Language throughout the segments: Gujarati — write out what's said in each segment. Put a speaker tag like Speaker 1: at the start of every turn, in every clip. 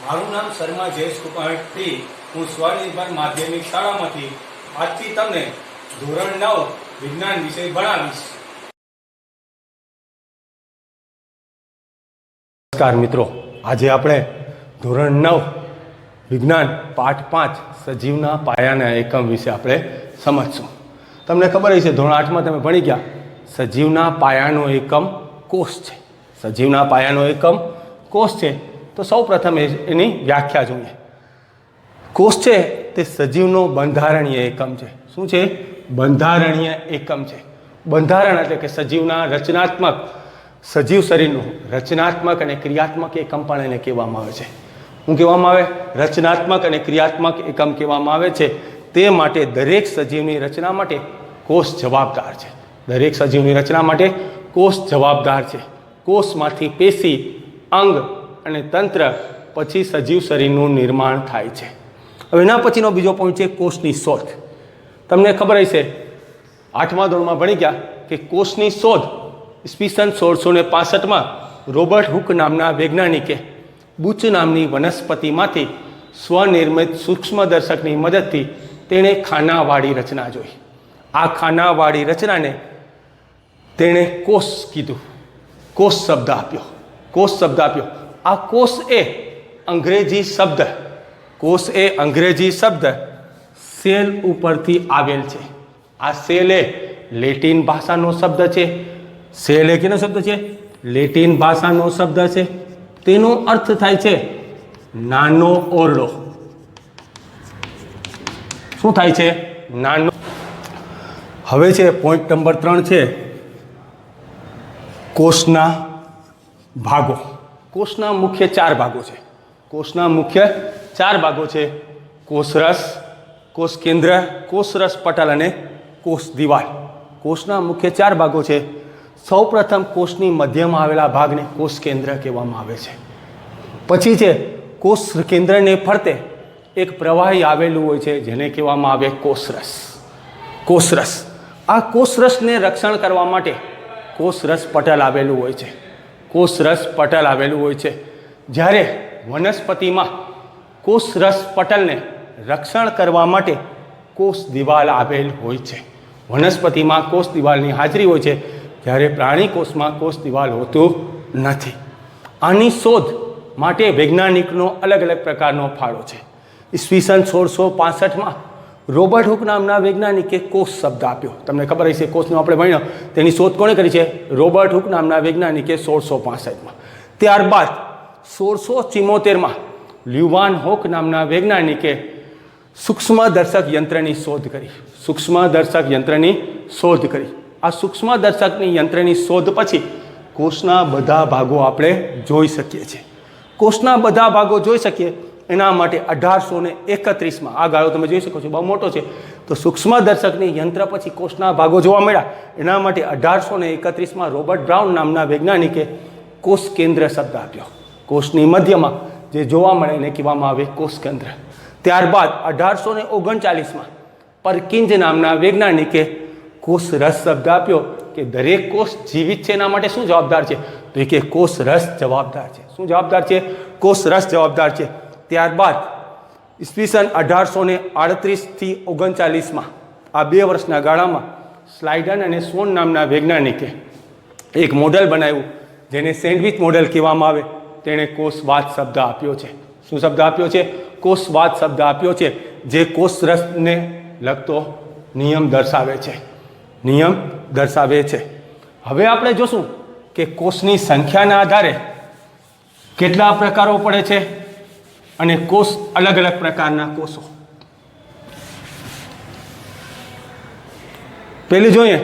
Speaker 1: મારું નામ શર્મા જયેશ કુપાટી. હું સ્વનિર્ભર માધ્યમિક શાળામાંથી આજથી તમને ધોરણ 9 વિજ્ઞાન વિષય ભણાવીશ. નમસ્કાર મિત્રો, આજે આપણે ધોરણ 9 વિજ્ઞાન પાઠ 5 સજીવના પાયાના એકમ વિશે આપણે સમજશું. તમને ખબર હશે ધોરણ 8માં તમે ભણી ગયા સજીવના પાયાનો એકમ કોષ છે. સજીવના પાયાનો એકમ કોષ છે. તો સૌ પ્રથમ એની વ્યાખ્યા જોઈએ. કોષ છે તે સજીવનો બંધારણીય એકમ છે. શું છે? બંધારણીય એકમ છે. બંધારણ એટલે કે સજીવના રચનાત્મક, સજીવ શરીરનું રચનાત્મક અને ક્રિયાત્મક એકમ પણ એને કહેવામાં આવે છે. શું કહેવામાં આવે? રચનાત્મક અને ક્રિયાત્મક એકમ કહેવામાં આવે છે. તે માટે દરેક સજીવની રચના માટે કોષ જવાબદાર છે. દરેક સજીવની રચના માટે કોષ જવાબદાર છે. કોષમાંથી પેશી, અંગ અને તંત્ર, પછી સજીવ શરીરનું નિર્માણ થાય છે. હવે એના પછીનો બીજો પોઈન્ટ છે કોષની શોધ. તમને ખબર હશે 8મા ધોરણમાં ભણી ગયા કે કોષની શોધ ઈસવીસન 1665માં રોબર્ટ હુક નામના વૈજ્ઞાનિકે બુચ નામની વનસ્પતિમાંથી સ્વનિર્મિત સૂક્ષ્મદર્શકની મદદથી તેણે ખાનાવાળી રચના જોઈ. આ ખાનાવાળી રચનાને તેણે કોષ કીધું. કોષ શબ્દ આપ્યો. કોષ શબ્દ આપ્યો. આ કોષ એ અંગ્રેજી શબ્દ, કોષ એ અંગ્રેજી શબ્દ સેલ ઉપરથી આવેલ છે. આ સેલ એ લેટિન ભાષાનો શબ્દ છે. સેલ એ કેનો શબ્દ છે? લેટિન ભાષાનો શબ્દ છે. તેનો અર્થ થાય છે નાનો ઓરડો. શું થાય છે? નાનો. હવે છે પોઈન્ટ નંબર 3 છે કોષના ભાગો. કોષના મુખ્ય 4 ભાગો છે. કોષના મુખ્ય 4 ભાગો છે: કોષરસ, કોષ કેન્દ્ર, કોષરસ પટલ અને કોષ દિવાલ. કોષના મુખ્ય 4 ભાગો છે. સૌપ્રથમ કોષની મધ્યમાં આવેલા ભાગને કોષ કેન્દ્ર કહેવામાં આવે છે. પછી છે કોષ કેન્દ્રને ફરતે એક પ્રવાહી આવેલું હોય છે જેને કહેવામાં આવે કોષરસ. કોષરસ. આ કોષરસને રક્ષણ કરવા માટે કોષરસ પટલ આવેલું હોય છે. કોષરસ પટલ આવેલું હોય છે. જ્યારે વનસ્પતિમાં કોષરસ પટલને રક્ષણ કરવા માટે કોષ દિવાલ આવેલ હોય છે. વનસ્પતિમાં કોષ દિવાલની હાજરી હોય છે, જ્યારે પ્રાણી કોષમાં કોષ દિવાલ હોતું નથી. આની શોધ માટે વૈજ્ઞાનિકનો અલગ અલગ પ્રકારનો ફાળો છે. ઈસવીસન 1665માં રોબર્ટ હુક નામના વૈજ્ઞાનિકે કોષ શબ્દ આપ્યો. તમને ખબર હશે કોષનો આપણે ભણ્યો તેની શોધ કોણે કરી છે? રોબર્ટ હુક નામના વૈજ્ઞાનિકે 1665માં. ત્યારબાદ 1674માં લ્યુવાન હોક નામના વૈજ્ઞાનિકે સૂક્ષ્મદર્શક યંત્રની શોધ કરી. સૂક્ષ્મદર્શક યંત્રની શોધ કરી. આ સૂક્ષ્મદર્શકની યંત્રની શોધ પછી કોષના બધા ભાગો આપણે જોઈ શકીએ છીએ. કોષના બધા ભાગો જોઈ શકીએ એના માટે 1831માં, આ ગાળો તમે જોઈ શકો છો બહુ મોટો છે, તો સૂક્ષ્મદર્શકની યંત્ર પછી કોષના ભાગો જોવા મળ્યા. એના માટે 1831માં રોબર્ટ બ્રાઉન નામના વૈજ્ઞાનિકે કોષ કેન્દ્ર શબ્દ આપ્યો. કોષની મધ્યમાં જે જોવા મળે એને કહેવામાં આવે કોષ કેન્દ્ર. ત્યારબાદ 1839માં પરકિંજ નામના વૈજ્ઞાનિકે કોષ રસ શબ્દ આપ્યો કે દરેક કોષ જીવિત છે એના માટે શું જવાબદાર છે? તો એ કે કોષ રસ જવાબદાર છે. શું જવાબદાર છે? કોષ રસ જવાબદાર છે. ત્યારબાદ ઈસવીસન 1838થી 39માં આ 2 વર્ષના ગાળામાં સ્લાઇડન અને સોન નામના વૈજ્ઞાનિકે એક મોડેલ બનાવ્યું જેને સેન્ડવિચ મોડેલ કહેવામાં આવે. તેણે કોષવાદ શબ્દ આપ્યો છે. શું શબ્દ આપ્યો છે? કોષવાદ શબ્દ આપ્યો છે, જે કોષ રસને લગતો નિયમ દર્શાવે છે. નિયમ દર્શાવે છે. હવે આપણે જોશું કે કોષની સંખ્યાના આધારે કેટલા પ્રકારો પડે છે અને કોષ અલગ અલગ પ્રકારના કોષો. પહેલી જોઈએ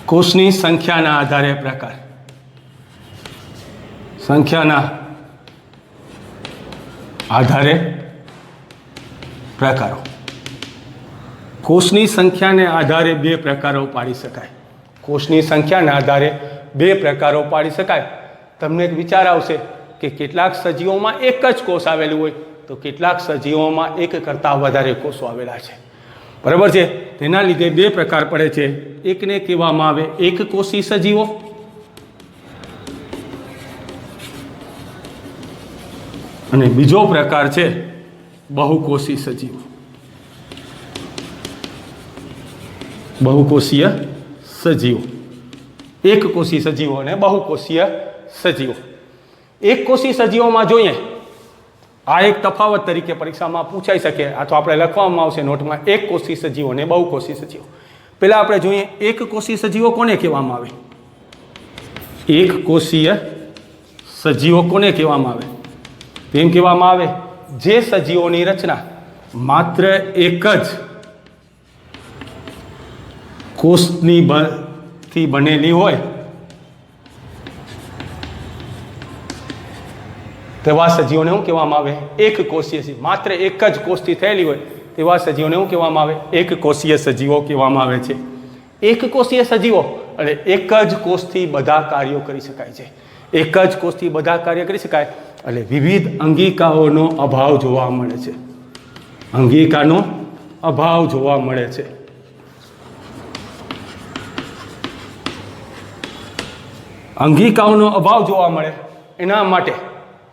Speaker 1: કોષની સંખ્યાના આધારે પ્રકાર. સંખ્યાના આધારે પ્રકારો. કોષની સંખ્યાને આધારે 2 પ્રકારો પાડી શકાય. કોષની સંખ્યાના આધારે 2 પ્રકારો પાડી શકાય. તમને એક વિચાર આવશે કે કેટલાક સજીવોમાં એક જ કોષ આવેલું હોય, તો કેટલાક સજીવોમાં એક કરતાં વધારે કોષો આવેલા છે. બરાબર છે? તેના લીધે 2 પ્રકાર પડે છે. એકને કહેવામાં આવે એકકોષી સજીવો અને બીજો પ્રકાર છે બહુકોષી સજીવો. બહુકોષીય સજીવો, એકકોષી સજીવો અને બહુકોષીય સજીવો. એકકોષી સજીવોમાં જોઈએ, આ એક તફાવત તરીકે પરીક્ષામાં પૂછાઈ શકે, આ તો આપણે લખવામાં આવશે નોટમાં, એકકોષી સજીવો અને બહુકોષી સજીવો. પહેલાં આપણે જોઈએ એકકોષી સજીવો કોને કહેવામાં આવે. એકકોષીય સજીવો કોને કહેવામાં આવે? એમ કહેવામાં આવે જે સજીવોની રચના માત્ર એક જ કોષથી બનેલી હોય તેવા સજીવોને શું કહેવામાં આવે? એકકોષીય સજીવ. માત્ર એક જ કોષથી થયેલી હોય તેવા સજીવોને શું કહેવામાં આવે? એકકોષીય સજીવો કહેવામાં આવે છે. એકકોષીય સજીવો એટલે એક જ કોષથી બધા કાર્યો કરી શકાય છે. એક જ કોષથી બધા કાર્ય કરી શકાય એટલે વિવિધ અંગિકાઓનો અભાવ જોવા મળે છે. અંગિકાનો અભાવ જોવા મળે છે. અંગિકાઓનો અભાવ જોવા મળે એના માટે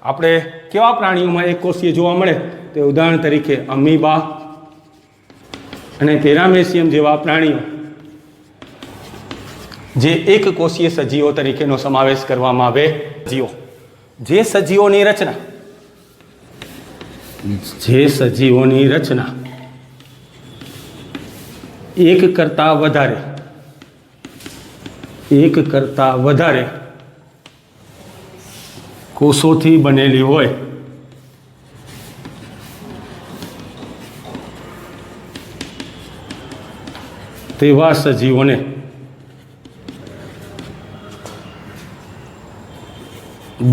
Speaker 1: આપણે કેવા પ્રાણીઓમાં એકકોષીય જોવા મળે તે ઉદાહરણ તરીકે અમીબા અને પેરામેસિયમ જેવા પ્રાણીઓ જે એકકોષીય સજીવો તરીકેનો સમાવેશ કરવામાં આવે. જે સજીવોની રચના એક કરતા વધારે કોષોથી બનેલી હોય તેવા સજીવોને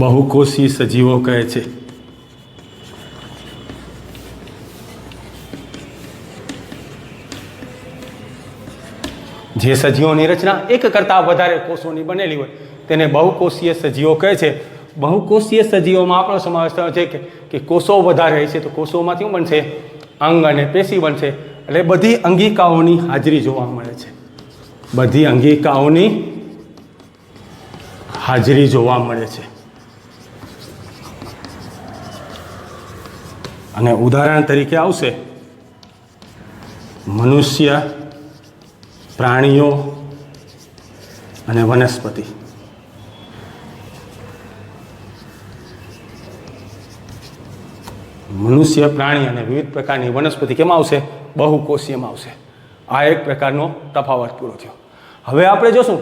Speaker 1: બહુકોષી સજીવો કહે છે. જે સજીવોની રચના એક કરતાં વધારે કોષોની બનેલી હોય તેને બહુકોષીય સજીવો કહે છે. બહુકોષીય સજીવોમાં આપણો સમાવેશ થયો છે કે કોષો વધારે છે તો કોષોમાંથી શું બનશે? અંગ અને પેશી બનશે. એટલે બધી અંગિકાઓની હાજરી જોવા મળે છે. બધી અંગિકાઓની હાજરી જોવા મળે છે. અને ઉદાહરણ તરીકે આવશે મનુષ્ય, પ્રાણીઓ અને વનસ્પતિ. મનુષ્ય, પ્રાણી અને વિવિધ પ્રકારની વનસ્પતિ કેમાં આવશે? બહુકોષીયમાં આવશે. આ એક પ્રકારનો તફાવત પૂરો થયો. હવે આપણે જોશું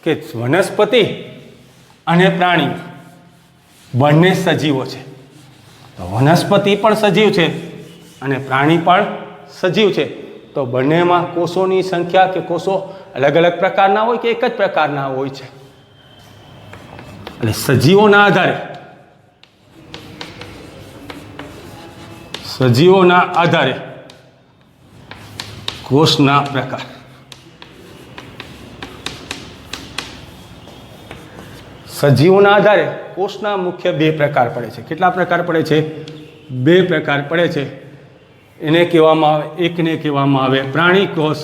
Speaker 1: કે વનસ્પતિ અને પ્રાણી બંને સજીવો છે. વનસ્પતિ પણ સજીવ છે અને પ્રાણી પણ સજીવ છે. તો બંનેમાં કોષોની સંખ્યા કે કોષો અલગ અલગ પ્રકારના હોય કે એક જ પ્રકારના હોય છે? એટલે સજીવોના આધારે કોષના પ્રકાર. સજીવોના આધારે કોષના મુખ્ય બે પ્રકાર પડે છે. કેટલા પ્રકાર પડે છે? બે પ્રકાર પડે છે. એને કહેવામાં આવે, એકને કહેવામાં આવે પ્રાણી કોષ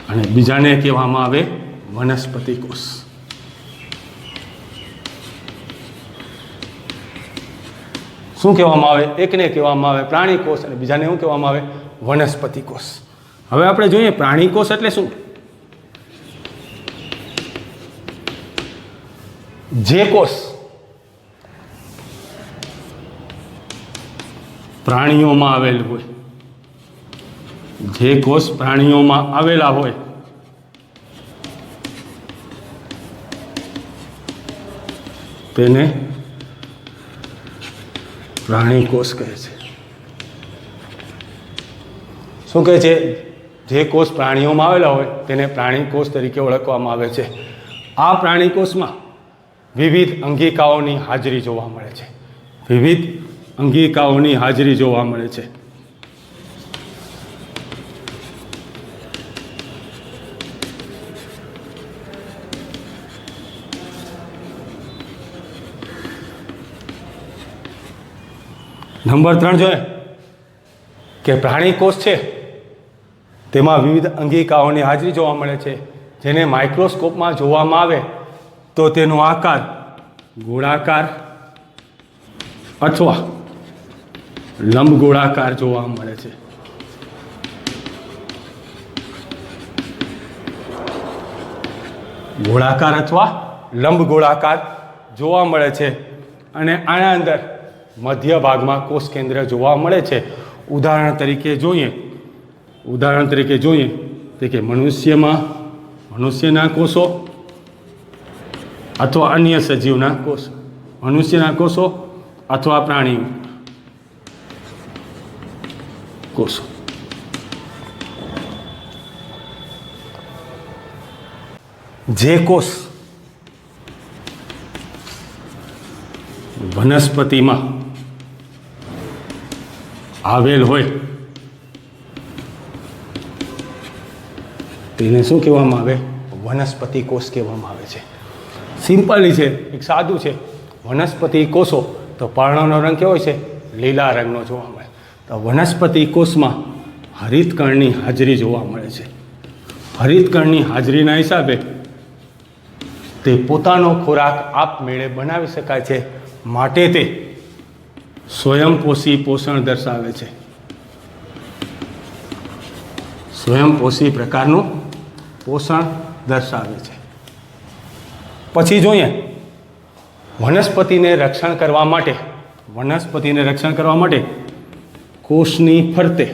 Speaker 1: અને બીજાને કહેવામાં આવે વનસ્પતિ કોષ. શું કહેવામાં આવે? એકને કહેવામાં આવે પ્રાણી કોષ અને બીજાને શું કહેવામાં આવે? વનસ્પતિ કોષ. હવે આપણે જોઈએ પ્રાણી કોષ એટલે શું? જે કોષ પ્રાણીઓમાં આવેલ હોય, જે કોષ પ્રાણીઓમાં આવેલા હોય તેને પ્રાણી કોષ કહે છે. શું કહે છે? જે કોષ પ્રાણીઓમાં આવેલા હોય તેને પ્રાણી કોષ તરીકે ઓળખવામાં આવે છે. આ પ્રાણી કોષમાં વિવિધ અંગિકાઓની હાજરી જોવા મળે છે. વિવિધ અંગિકાઓની હાજરી જોવા મળે છે. નંબર 3 જોઈએ કે પ્રાણી કોષ છે તેમાં વિવિધ અંગિકાઓની હાજરી જોવા મળે છે. જેને માઇક્રોસ્કોપમાં જોવામાં આવે તો તેનો આકાર ગોળાકાર અથવા લંબગોળાકાર જોવા મળે છે. ગોળાકાર અથવા લંબગોળાકાર જોવા મળે છે અને આના અંદર મધ્ય ભાગમાં કોષ કેન્દ્ર જોવા મળે છે. ઉદાહરણ તરીકે જોઈએ તો કે મનુષ્યના કોષો અથવા અન્ય સજીવના કોષો, મનુષ્યના કોષો અથવા પ્રાણીઓ કોષો. જે કોષ વનસ્પતિમાં આવેલ હોય તેને શું કહેવામાં આવે? વનસ્પતિ કોષ કહેવામાં આવે છે. સિમ્પલી છે, એક સાદું છે. વનસ્પતિ કોષો તો પર્ણનો રંગ કેવો હોય છે? લીલા રંગનો જોવા મળે. તો વનસ્પતિ કોષમાં હરિતકણની હાજરી જોવા મળે છે. હરિતકણની હાજરીના હિસાબે તે પોતાનો ખોરાક આપમેળે બનાવી શકાય છે, માટે તે સ્વયંપોષી પોષણ દર્શાવે છે. સ્વયંપોષી પ્રકારનું પોષણ દર્શાવે છે. પછી જોઈએ વનસ્પતિને રક્ષણ કરવા માટે કોષની ફરતે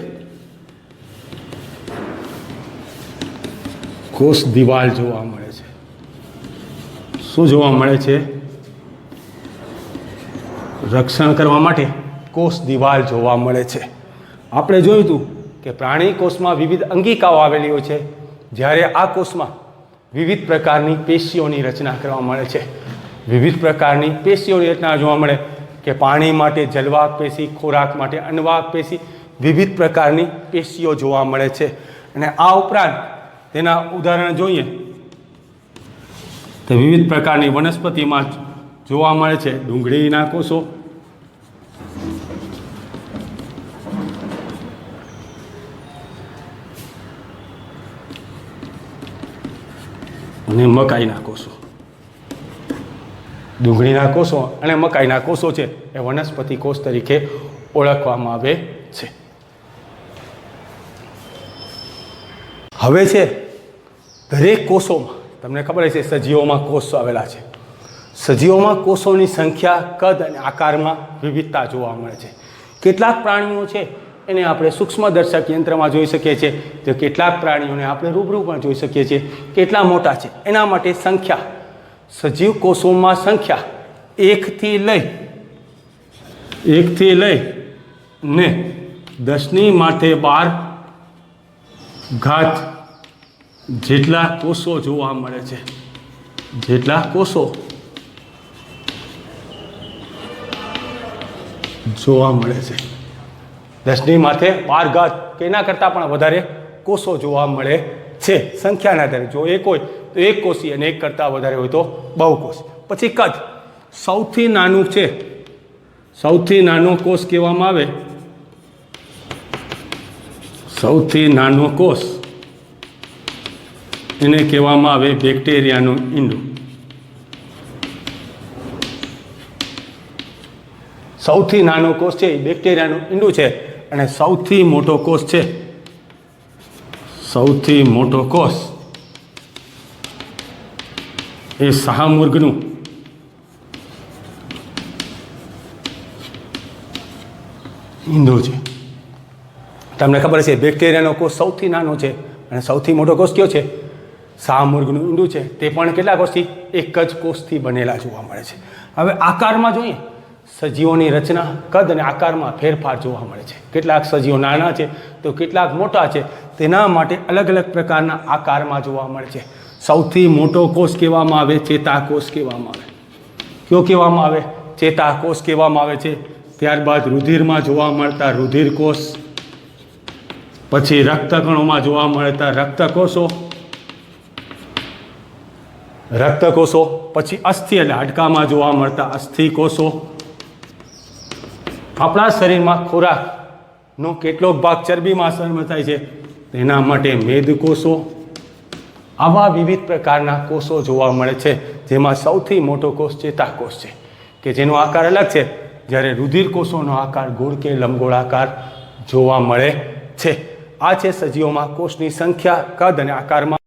Speaker 1: કોષ દિવાલ જોવા મળે છે. શું જોવા મળે છે? રક્ષણ કરવા માટે કોષ દિવાલ જોવા મળે છે. આપણે જોયું હતું કે પ્રાણી કોષમાં વિવિધ અંગિકાઓ આવેલી હોય છે, જ્યારે આ કોષમાં વિવિધ પ્રકારની પેશીઓની રચના કરવા મળે છે. વિવિધ પ્રકારની પેશીઓની રચના જોવા મળે કે પાણી માટે જલવાહક પેશી, ખોરાક માટે અન્નવાહક પેશી, વિવિધ પ્રકારની પેશીઓ જોવા મળે છે. અને આ ઉપરાંત તેના ઉદાહરણ જોઈએ તો વિવિધ પ્રકારની વનસ્પતિમાં જોવા મળે છે ડુંગળીના કોષો, અને મકાઈના કોષો. ડુંગળીના કોષો અને મકાઈના કોષો છે એ વનસ્પતિ કોષ તરીકે ઓળખવામાં આવે છે. હવે છે દરેક કોષોમાં તમને ખબર છે સજીવોમાં કોષો આવેલા છે. સજીવોમાં કોષોની સંખ્યા, કદ અને આકારમાં વિવિધતા જોવા મળે છે. કેટલાક પ્રાણીઓ છે એને આપણે સૂક્ષ્મદર્શક યંત્રમાં જોઈ શકીએ છીએ, તો કેટલાક પ્રાણીઓને આપણે રૂબરૂ પણ જોઈ શકીએ છીએ. કેટલા મોટા છે એના માટે સંખ્યા, સજીવ કોષોમાં સંખ્યા 1થી લઈ ને 10⁻12 જેટલા કોષો જોવા મળે છે. જેટલા કોષો જોવા મળે છે. 10⁻12 કે એના કરતાં પણ વધારે કોષો જોવા મળે છે સંખ્યાના આધારે. જો એક હોય તો એક કોષી અને એક કરતાં વધારે હોય તો બહુકોષી. પછી કદ સૌથી નાનું છે, સૌથી નાનો કોષ કહેવામાં આવે, સૌથી નાનો કોષ એને કહેવામાં આવે બેક્ટેરિયાનું ઈંડું. સૌથી નાનો કોષ છે એ બેક્ટેરિયાનું ઈંડું છે. અને સૌથી મોટો કોષ છે, સૌથી મોટો કોષ એ શાહમૃગનું ઈંડું છે. તમને ખબર છે બેક્ટેરિયાનો કોષ સૌથી નાનો છે અને સૌથી મોટો કોષ કયો છે? શાહમૃગનું ઈંડું છે. તે પણ કેટલા કોષથી? એક જ કોષથી બનેલા જોવા મળે છે. હવે આકારમાં જોઈએ, સજીવોની રચના, કદ અને આકારમાં ફેરફાર જોવા મળે છે. કેટલાક સજીવો નાના છે તો કેટલાક મોટા છે. તેના માટે અલગ અલગ પ્રકારના આકારમાં જોવા મળે છે. સૌથી મોટો કોષ કહેવામાં આવે ચેતાકોષ કહેવામાં આવે. કયો કહેવામાં આવે? ચેતાકોષ કહેવામાં આવે છે. ત્યારબાદ રુધિરમાં જોવા મળતા રુધિરકોષ, પછી રક્તકણોમાં જોવા મળતા રક્તકોષો, પછી અસ્થિ એટલે હાડકામાં જોવા મળતા અસ્થિકોષો. આપણા શરીરમાં ખોરાકનો કેટલોક ભાગ ચરબીમાં અસરમાં થાય છે, તેના માટે મેદકોષો. આવા વિવિધ પ્રકારના કોષો જોવા મળે છે, જેમાં સૌથી મોટો કોષ ચેતાકોષ છે કે જેનો આકાર અલગ છે જ્યારે રુધિરકોષોનો આકાર ગોળ કે લંબગોળાકાર જોવા મળે છે. આ છે સજીવોમાં કોષની સંખ્યા, કદ અને આકારમાં